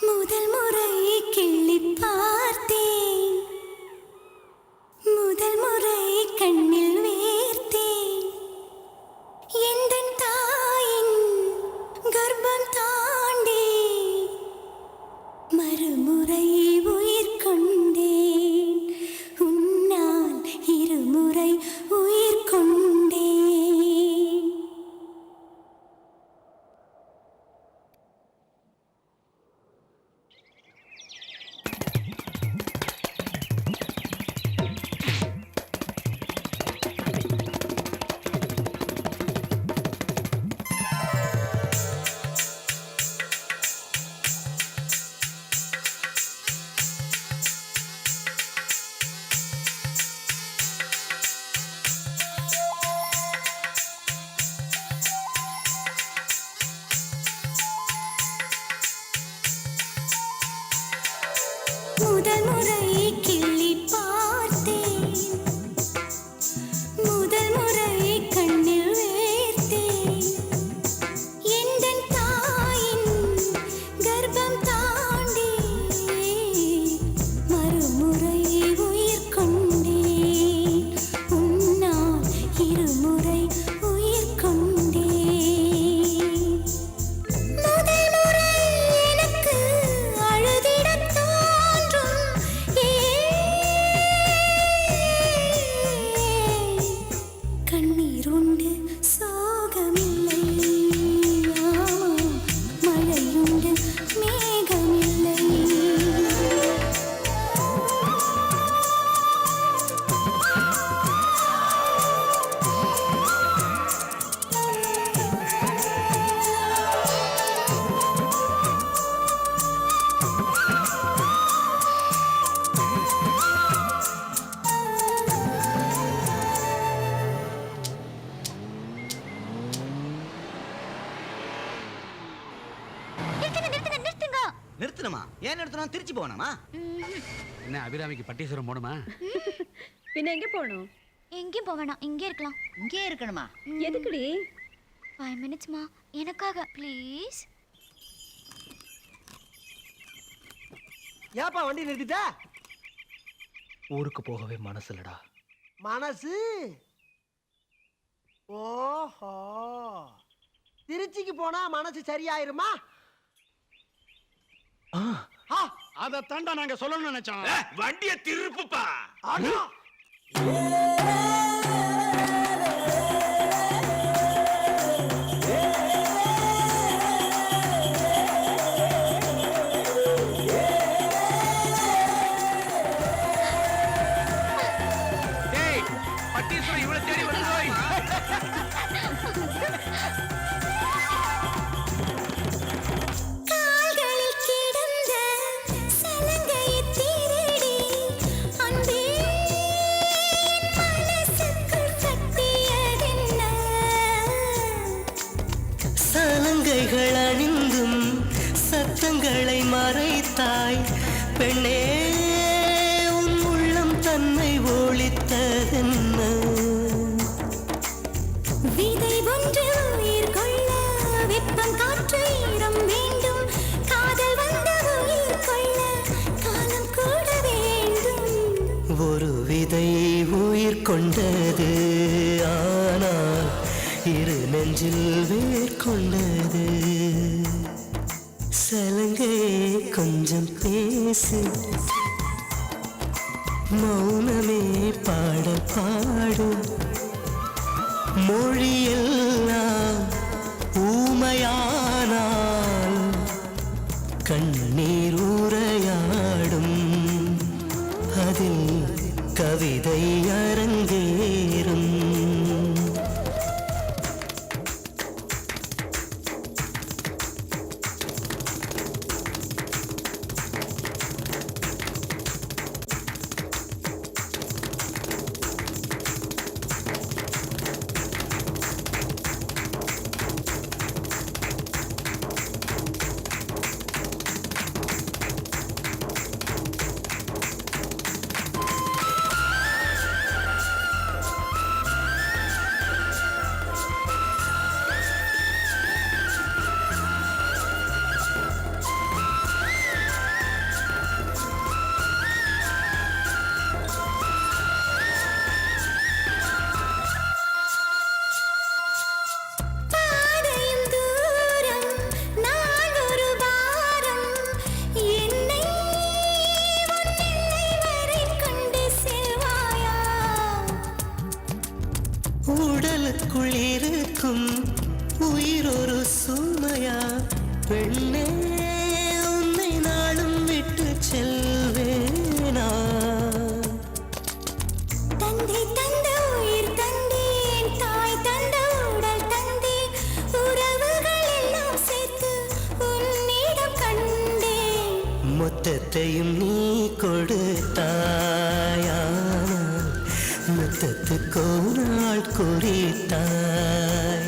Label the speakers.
Speaker 1: முதல் முறை கிள்ளி பார்த்தேன், முதல் முறை கண்ணில் வேர்த்தேன், எந்தன் தாயின் கர்ப்பம் தாண்டி மறுமுறை உயிர் கொண்டேன், உன்னால் இருமுறை உயிர் கொண்டேன். முதல் முறை கிள்ளி பார்த்தேன், முதல் முறை கண்ணில் வேர்த்தேன், எந்தன் தாயின் கர்ப்பம் தாண்டி மறுமுறை உயிர் கொண்டேன், உன்னால் இருமுறை உயிர் கொண்டேன். முதல் முறை எனக்கு அழுதிடத் தோன்றும், கண்ணீர் உண்டு சோகமில்லை, ஆமாம் மழையுண்டு மேகமில்லை.
Speaker 2: நிறுத்தணுமா? ஏன் நிறுத்தணும்? திருச்சி போகணுமா?
Speaker 3: என்ன அபிராமிக்கு பட்டீஸ்வரம் போணுமா?
Speaker 4: பின்ன எங்க போகணும்?
Speaker 1: எங்கேயும் போவேணாம், இங்கே இருக்கலாம்.
Speaker 2: இங்கே இருக்கணுமா?
Speaker 4: எதுக்குடி?
Speaker 1: 5 minutesமா, எனக்காக ப்ளீஸ்.
Speaker 5: ஏப்பா வண்டி நிறுத்திட்ட?
Speaker 6: ஊருக்கு போகவே மனசு இல்லடா.
Speaker 5: மனசு? ஓஹோ, திருச்சிக்கு போனா மனசு சரியாயிருமா?
Speaker 3: அத தாண்டா நாங்க சொல்லணும்னு நினைச்சோம்.
Speaker 7: வண்டிய திருப்புப்பா.
Speaker 5: ஆனா
Speaker 3: டேய் பட்டீஸ்வரம் இவ்வளவு தேடி வந்துடோய்.
Speaker 1: கால்களில் கிடந்த சலங்கையைத் திருடி, அன்பே என் மனசுக்குள் கட்டியதென்ன?
Speaker 6: சலங்கைகள் அணிந்தும் சத்தங்களை மறைத்தாய் பெண்ணே, உன் உள்ளம் தன்னை ஒளித்ததென்ன?
Speaker 1: விதை ஒன்று உயிர் கொள்ள வெப்பம் காற்று ஈரம் வேண்டும், காதல் வந்த உயிர் கொள்ள காலம் கூட வேண்டும்.
Speaker 6: ஒரு விதை உயிர் கொண்டது, ஆனால் இரு நெஞ்சில் வேர் கொண்டது. சலங்கையே கொஞ்சம் பேசு, மௌனமே பாட பாடு, மொழியெல்லாம் ஊமையானால் கண்ணீர் உரையாடும், அதில் கவிதை அரங்கேறும். பெண்ணே உன்னை நாளும் விட்டு செல்வேனா
Speaker 1: தந்தை தந்த உயிர் தந்தேன் தாய் தந்த உடல் தந்தேன் உறவுகள் எல்லாம் சேர்த்து உன்னிடம் கண்டேன்
Speaker 6: மொத்தத்தையும் நீ கொடுத்தாயானால் மொத்தத்துக்கு ஒரு நாள் குறித்தாய்